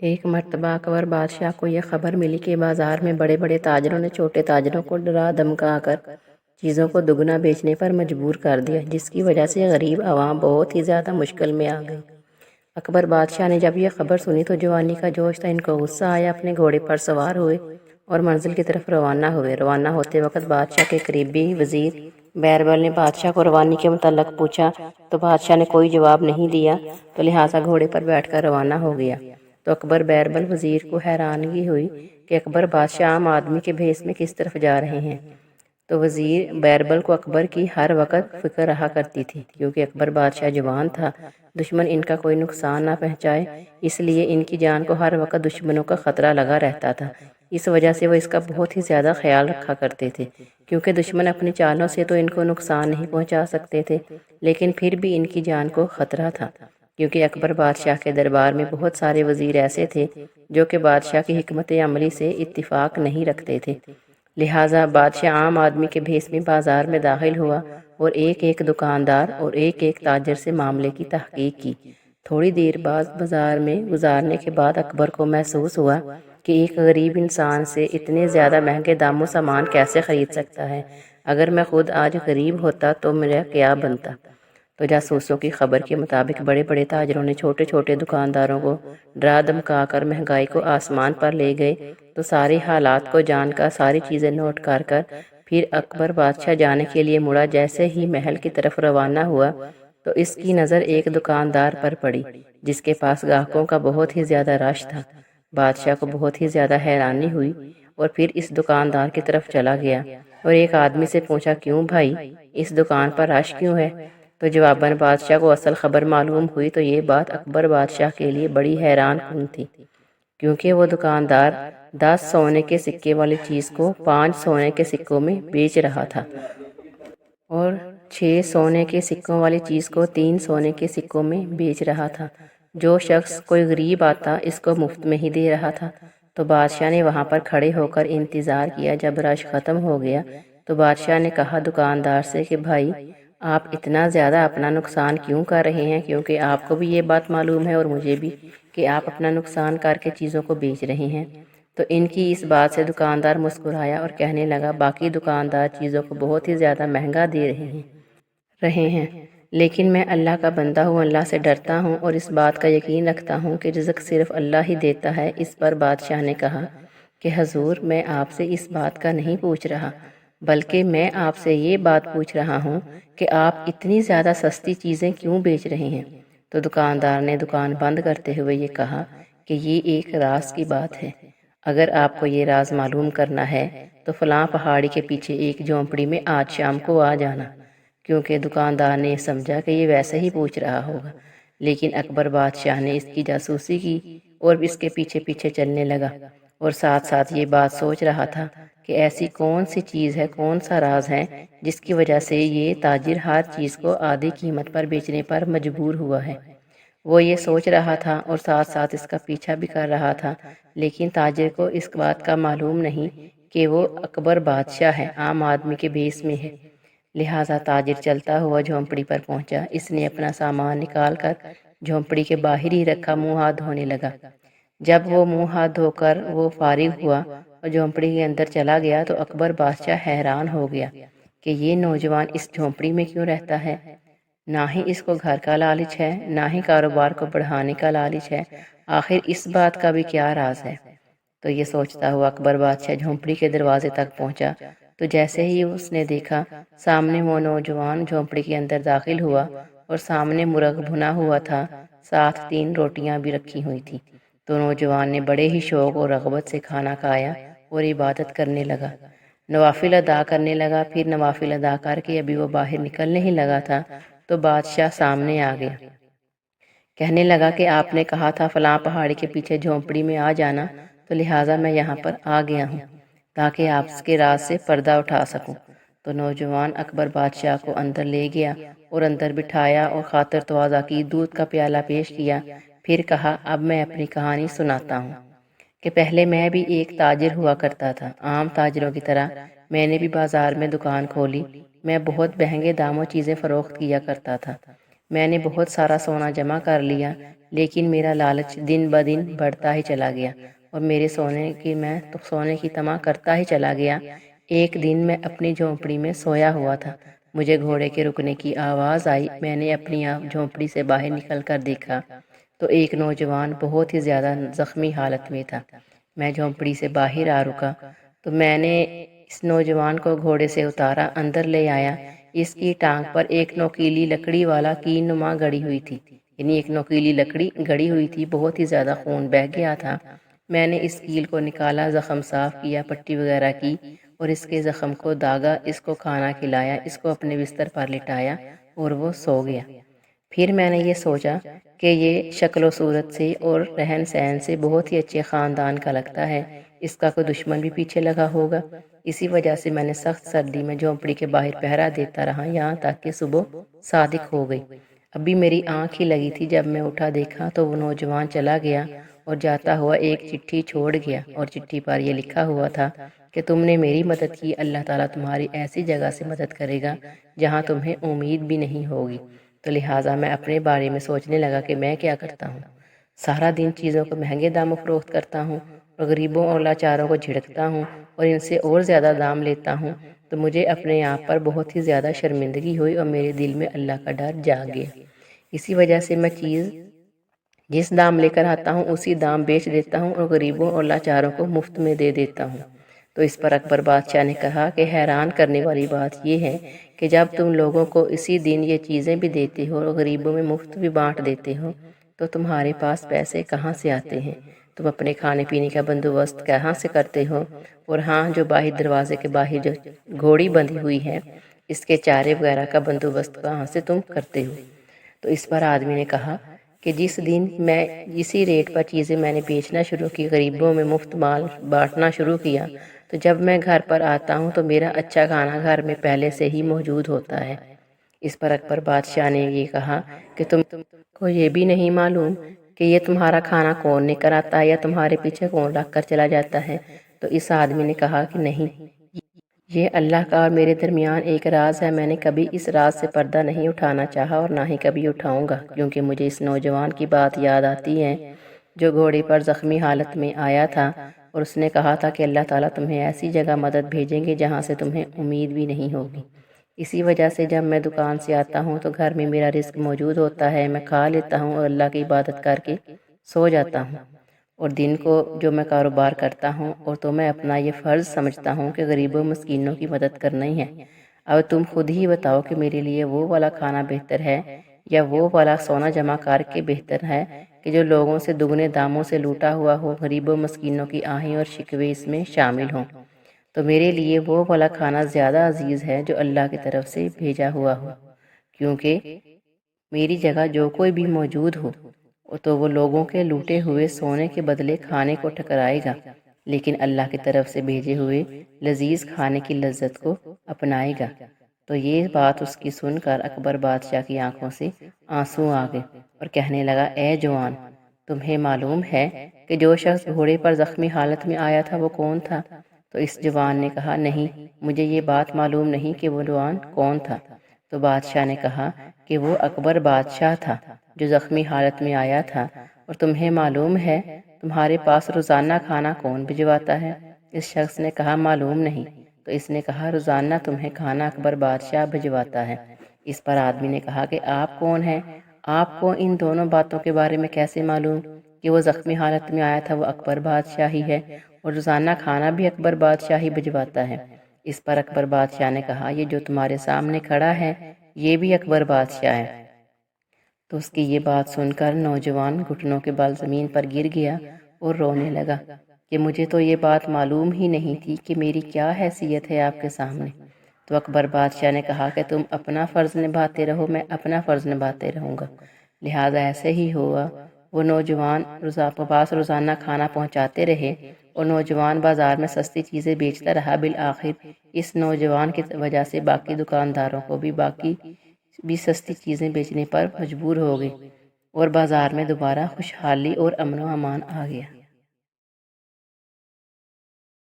ایک مرتبہ اکبر بادشاہ کو یہ خبر ملی کہ بازار میں بڑے بڑے تاجروں نے چھوٹے تاجروں کو ڈرا دھمکا کر چیزوں کو دگنا بیچنے پر مجبور کر دیا، جس کی وجہ سے غریب عوام بہت ہی زیادہ مشکل میں آ گئی۔ اکبر بادشاہ نے جب یہ خبر سنی تو جوانی کا جوش تھا، ان کو غصہ آیا، اپنے گھوڑے پر سوار ہوئے اور منزل کی طرف روانہ ہوئے۔ روانہ ہوتے وقت بادشاہ کے قریبی وزیر بیربل نے بادشاہ کو روانی کے متعلق پوچھا تو بادشاہ نے کوئی جواب نہیں دیا، تو لہٰذا گھوڑے پر بیٹھ کر روانہ ہو گیا۔ تو اکبر بیربل وزیر کو حیرانگی ہوئی کہ اکبر بادشاہ عام آدمی کے بھیس میں کس طرف جا رہے ہیں۔ تو وزیر بیربل کو اکبر کی ہر وقت فکر رہا کرتی تھی، کیونکہ اکبر بادشاہ جوان تھا، دشمن ان کا کوئی نقصان نہ پہنچائے، اس لیے ان کی جان کو ہر وقت دشمنوں کا خطرہ لگا رہتا تھا۔ اس وجہ سے وہ اس کا بہت ہی زیادہ خیال رکھا کرتے تھے، کیونکہ دشمن اپنی چالوں سے تو ان کو نقصان نہیں پہنچا سکتے تھے، لیکن پھر بھی ان کی جان کو خطرہ تھا، کیونکہ اکبر بادشاہ کے دربار میں بہت سارے وزیر ایسے تھے جو کہ بادشاہ کی حکمت عملی سے اتفاق نہیں رکھتے تھے۔ لہٰذا بادشاہ عام آدمی کے بھیس میں بازار میں داخل ہوا اور ایک ایک دکاندار اور ایک ایک تاجر سے معاملے کی تحقیق کی۔ تھوڑی دیر بعد بازار میں گزارنے کے بعد اکبر کو محسوس ہوا کہ ایک غریب انسان سے اتنے زیادہ مہنگے داموں سامان کیسے خرید سکتا ہے۔ اگر میں خود آج غریب ہوتا تو میرا کیا بنتا۔ تو جاسوسوں کی خبر کے مطابق بڑے بڑے تاجروں نے چھوٹے چھوٹے دکانداروں کو ڈرا دھمکا کر مہنگائی کو آسمان پر لے گئے۔ تو سارے حالات کو جان کر، ساری چیزیں نوٹ کر پھر اکبر بادشاہ جانے کے لیے مڑا۔ جیسے ہی محل کی طرف روانہ ہوا تو اس کی نظر ایک دکاندار پر پڑی جس کے پاس گاہکوں کا بہت ہی زیادہ رش تھا۔ بادشاہ کو بہت ہی زیادہ حیرانی ہوئی اور پھر اس دکاندار کی طرف چلا گیا اور ایک آدمی سے پوچھا، کیوں بھائی، اس دکان پر رش کیوں ہے؟ تو جواباً بادشاہ کو اصل خبر معلوم ہوئی۔ تو یہ بات اکبر بادشاہ کے لیے بڑی حیران کن تھی، کیونکہ وہ دکاندار 10 سونے کے سکے والی چیز کو 5 سونے کے سکوں میں بیچ رہا تھا اور 6 سونے کے سکوں والی چیز کو 3 سونے کے سکوں میں بیچ رہا تھا۔ جو شخص کوئی غریب آتا اس کو مفت میں ہی دے رہا تھا۔ تو بادشاہ نے وہاں پر کھڑے ہو کر انتظار کیا۔ جب رش ختم ہو گیا تو بادشاہ نے کہا دکاندار سے کہ بھائی، آپ اتنا زیادہ اپنا نقصان کیوں کر رہے ہیں؟ کیونکہ آپ کو بھی یہ بات معلوم ہے اور مجھے بھی کہ آپ اپنا نقصان کر کے چیزوں کو بیچ رہے ہیں۔ تو ان کی اس بات سے دکاندار مسکرایا اور کہنے لگا، باقی دکاندار چیزوں کو بہت ہی زیادہ مہنگا دے رہے ہیں، لیکن میں اللہ کا بندہ ہوں، اللہ سے ڈرتا ہوں اور اس بات کا یقین رکھتا ہوں کہ رزق صرف اللہ ہی دیتا ہے۔ اس پر بادشاہ نے کہا کہ حضور، میں آپ سے اس بات کا نہیں پوچھ رہا، بلکہ میں آپ سے یہ بات پوچھ رہا ہوں کہ آپ اتنی زیادہ سستی چیزیں کیوں بیچ رہے ہیں؟ تو دکاندار نے دکان بند کرتے ہوئے یہ کہا کہ یہ ایک راز کی بات ہے، اگر آپ کو یہ راز معلوم کرنا ہے تو فلاں پہاڑی کے پیچھے ایک جھونپڑی میں آج شام کو آ جانا۔ کیونکہ دکاندار نے سمجھا کہ یہ ویسے ہی پوچھ رہا ہوگا، لیکن اکبر بادشاہ نے اس کی جاسوسی کی اور اس کے پیچھے پیچھے چلنے لگا اور ساتھ ساتھ یہ بات سوچ رہا تھا کہ ایسی کون سی چیز ہے، کون سا راز ہے جس کی وجہ سے یہ تاجر ہر چیز کو آدھی قیمت پر بیچنے پر مجبور ہوا ہے۔ وہ یہ سوچ رہا تھا اور ساتھ ساتھ اس کا پیچھا بھی کر رہا تھا، لیکن تاجر کو اس بات کا معلوم نہیں کہ وہ اکبر بادشاہ ہے، عام آدمی کے بھیس میں ہے۔ لہٰذا تاجر چلتا ہوا جھونپڑی پر پہنچا۔ اس نے اپنا سامان نکال کر جھونپڑی کے باہر ہی رکھا، منہ ہاتھ دھونے لگا۔ جب وہ منہ ہاتھ دھو کر وہ فارغ ہوا اور جھونپڑی کے اندر چلا گیا تو اکبر بادشاہ حیران ہو گیا کہ یہ نوجوان اس جھونپڑی میں کیوں رہتا ہے؟ نہ ہی اس کو گھر کا لالچ ہے، نہ ہی کاروبار کو بڑھانے کا لالچ ہے، آخر اس بات کا بھی کیا راز ہے؟ تو یہ سوچتا ہوا اکبر بادشاہ جھونپڑی کے دروازے تک پہنچا۔ تو جیسے ہی اس نے دیکھا سامنے وہ نوجوان جھونپڑی کے اندر داخل ہوا اور سامنے مرغ بھنا ہوا تھا، ساتھ 3 روٹیاں بھی رکھی ہوئی تھیں۔ تو نوجوان نے بڑے ہی شوق اور رغبت سے کھانا کھایا اور عبادت کرنے لگا، نوافل ادا کرنے لگا۔ پھر نوافل ادا کر کے ابھی وہ باہر نکلنے ہی لگا تھا تو بادشاہ سامنے آ گیا، کہنے لگا کہ آپ نے کہا تھا فلاں پہاڑی کے پیچھے جھونپڑی میں آ جانا، تو لہٰذا میں یہاں پر آ گیا ہوں تاکہ آپ کے راز سے پردہ اٹھا سکوں۔ تو نوجوان اکبر بادشاہ کو اندر لے گیا اور اندر بٹھایا اور خاطر تواضع کی دودھ کا پیالہ پیش کیا۔ پھر کہا، اب میں اپنی کہانی سناتا ہوں کہ پہلے میں بھی ایک تاجر ہوا کرتا تھا، عام تاجروں کی طرح میں نے بھی بازار میں دکان کھولی۔ میں بہت مہنگے داموں چیزیں فروخت کیا کرتا تھا۔ میں نے بہت سارا سونا جمع کر لیا، لیکن میرا لالچ دن بدن بڑھتا ہی چلا گیا اور میرے سونے کی طمع کرتا ہی چلا گیا۔ ایک دن میں اپنی جھونپڑی میں سویا ہوا تھا، مجھے گھوڑے کے رکنے کی آواز آئی۔ میں نے اپنی جھونپڑی سے باہر نکل کر دیکھا تو ایک نوجوان بہت ہی زیادہ زخمی حالت میں تھا۔ میں جھونپڑی سے باہر آ رکا تو میں نے اس نوجوان کو گھوڑے سے اتارا، اندر لے آیا۔ اس کی ٹانگ پر ایک نوکیلی لکڑی والا کین نما گڑی ہوئی تھی، یعنی ایک نوکیلی لکڑی گڑی ہوئی تھی، بہت ہی زیادہ خون بہہ گیا تھا۔ میں نے اس کیل کو نکالا، زخم صاف کیا، پٹی وغیرہ کی اور اس کے زخم کو داغا، اس کو کھانا کھلایا، اس کو اپنے بستر پر لٹایا اور وہ سو گیا۔ پھر میں نے یہ سوچا کہ یہ شکل و صورت سے اور رہن سہن سے بہت ہی اچھے خاندان کا لگتا ہے، اس کا کوئی دشمن بھی پیچھے لگا ہوگا۔ اسی وجہ سے میں نے سخت سردی میں جھونپڑی کے باہر پہرا دیتا رہا، یہاں تک کہ صبح صادق ہو گئی۔ ابھی میری آنکھ ہی لگی تھی، جب میں اٹھا دیکھا تو وہ نوجوان چلا گیا اور جاتا ہوا ایک چٹھی چھوڑ گیا، اور چٹھی پر یہ لکھا ہوا تھا کہ تم نے میری مدد کی، اللہ تعالیٰ تمہاری ایسی جگہ سے مدد کرے گا جہاں تمہیں امید بھی نہیں ہوگی۔ تو لہٰذا میں اپنے بارے میں سوچنے لگا کہ میں کیا کرتا ہوں، سارا دن چیزوں کو مہنگے داموں فروخت کرتا ہوں اور غریبوں اور لاچاروں کو جھڑکتا ہوں اور ان سے اور زیادہ دام لیتا ہوں، تو مجھے اپنے آپ پر بہت ہی زیادہ شرمندگی ہوئی اور میرے دل میں اللہ کا ڈر جاگ گیا۔ اسی وجہ سے میں چیز جس دام لے کر آتا ہوں اسی دام بیچ دیتا ہوں اور غریبوں اور لاچاروں کو مفت میں دے دیتا ہوں۔ تو اس پر اکبر بادشاہ نے کہا کہ حیران کرنے والی بات یہ ہے کہ جب تم لوگوں کو اسی دن یہ چیزیں بھی دیتے ہو اور غریبوں میں مفت بھی بانٹ دیتے ہو تو تمہارے پاس پیسے کہاں سے آتے ہیں؟ تم اپنے کھانے پینے کا بندوبست کہاں سے کرتے ہو؟ اور ہاں، جو باہر دروازے کے باہر جو گھوڑی بندھی ہوئی ہے، اس کے چارے وغیرہ کا بندوبست کہاں سے تم کرتے ہو؟ تو اس پر آدمی نے کہا کہ جس دن میں اسی ریٹ پر چیزیں میں نے بیچنا شروع کی، غریبوں میں مفت مال بانٹنا شروع کیا، تو جب میں گھر پر آتا ہوں تو میرا اچھا کھانا گھر میں پہلے سے ہی موجود ہوتا ہے۔ اس پر اکبر بادشاہ نے یہ کہا کہ تم کو یہ بھی نہیں معلوم کہ یہ تمہارا کھانا کون لے کر آتا ہے یا تمہارے پیچھے کون رکھ کر چلا جاتا ہے؟ تو اس آدمی نے کہا کہ نہیں، یہ اللہ کا اور میرے درمیان ایک راز ہے، میں نے کبھی اس راز سے پردہ نہیں اٹھانا چاہا اور نہ ہی کبھی اٹھاؤں گا، کیونکہ مجھے اس نوجوان کی بات یاد آتی ہے جو گھوڑے پر زخمی حالت میں آیا تھا اور اس نے کہا تھا کہ اللہ تعالیٰ تمہیں ایسی جگہ مدد بھیجیں گے جہاں سے تمہیں امید بھی نہیں ہوگی۔ اسی وجہ سے جب میں دکان سے آتا ہوں تو گھر میں میرا رزق موجود ہوتا ہے، میں کھا لیتا ہوں اور اللہ کی عبادت کر کے سو جاتا ہوں، اور دن کو جو میں کاروبار کرتا ہوں اور تو میں اپنا یہ فرض سمجھتا ہوں کہ غریبوں مسکینوں کی مدد کرنا ہی ہے۔ اب تم خود ہی بتاؤ کہ میرے لیے وہ والا کھانا بہتر ہے یا وہ والا سونا جمع کر کے بہتر ہے کہ جو لوگوں سے دگنے داموں سے لوٹا ہوا ہو، غریبوں مسکینوں کی آہیں اور شکوے اس میں شامل ہوں۔ تو میرے لیے وہ والا کھانا زیادہ عزیز ہے جو اللہ کی طرف سے بھیجا ہوا ہو، کیونکہ میری جگہ جو کوئی بھی موجود ہو تو وہ لوگوں کے لوٹے ہوئے سونے کے بدلے کھانے کو ٹکرائے گا، لیکن اللہ کی طرف سے بھیجے ہوئے لذیذ کھانے کی لذت کو اپنائے گا۔ تو یہ بات اس کی سن کر اکبر بادشاہ کی آنکھوں سے آنسو آ گئے اور کہنے لگا، اے جوان، تمہیں معلوم ہے کہ جو شخص گھوڑے پر زخمی حالت میں آیا تھا وہ کون تھا؟ تو اس جوان نے کہا، نہیں، مجھے یہ بات معلوم نہیں کہ وہ جوان کون تھا۔ تو بادشاہ نے کہا کہ وہ اکبر بادشاہ تھا جو زخمی حالت میں آیا تھا، اور تمہیں معلوم ہے تمہارے پاس روزانہ کھانا کون بھجواتا ہے؟ اس شخص نے کہا، معلوم نہیں۔ تو اس نے کہا، روزانہ تمہیں کھانا اکبر بادشاہ بھجواتا ہے۔ اس پر آدمی نے کہا کہ آپ کون ہیں؟ آپ کو ان دونوں باتوں کے بارے میں کیسے معلوم کہ وہ زخمی حالت میں آیا تھا وہ اکبر بادشاہ ہی ہے اور روزانہ کھانا بھی اکبر بادشاہ ہی بھجواتا ہے؟ اس پر اکبر بادشاہ نے کہا، یہ جو تمہارے سامنے کھڑا ہے یہ بھی اکبر بادشاہ ہے۔ تو اس کی یہ بات سن کر نوجوان گھٹنوں کے بل زمین پر گر گیا اور رونے لگا کہ مجھے تو یہ بات معلوم ہی نہیں تھی کہ میری کیا حیثیت ہے آپ کے سامنے۔ تو اکبر بادشاہ نے کہا کہ تم اپنا فرض نبھاتے رہو، میں اپنا فرض نبھاتے رہوں گا۔ لہٰذا ایسے ہی ہوا، وہ نوجوان پاس روزانہ کھانا پہنچاتے رہے اور نوجوان بازار میں سستی چیزیں بیچتا رہا۔ بالآخر اس نوجوان کی وجہ سے باقی دکانداروں کو بھی سستی چیزیں بیچنے پر مجبور ہو گئے اور بازار میں دوبارہ خوشحالی اور امن و امان آ گیا۔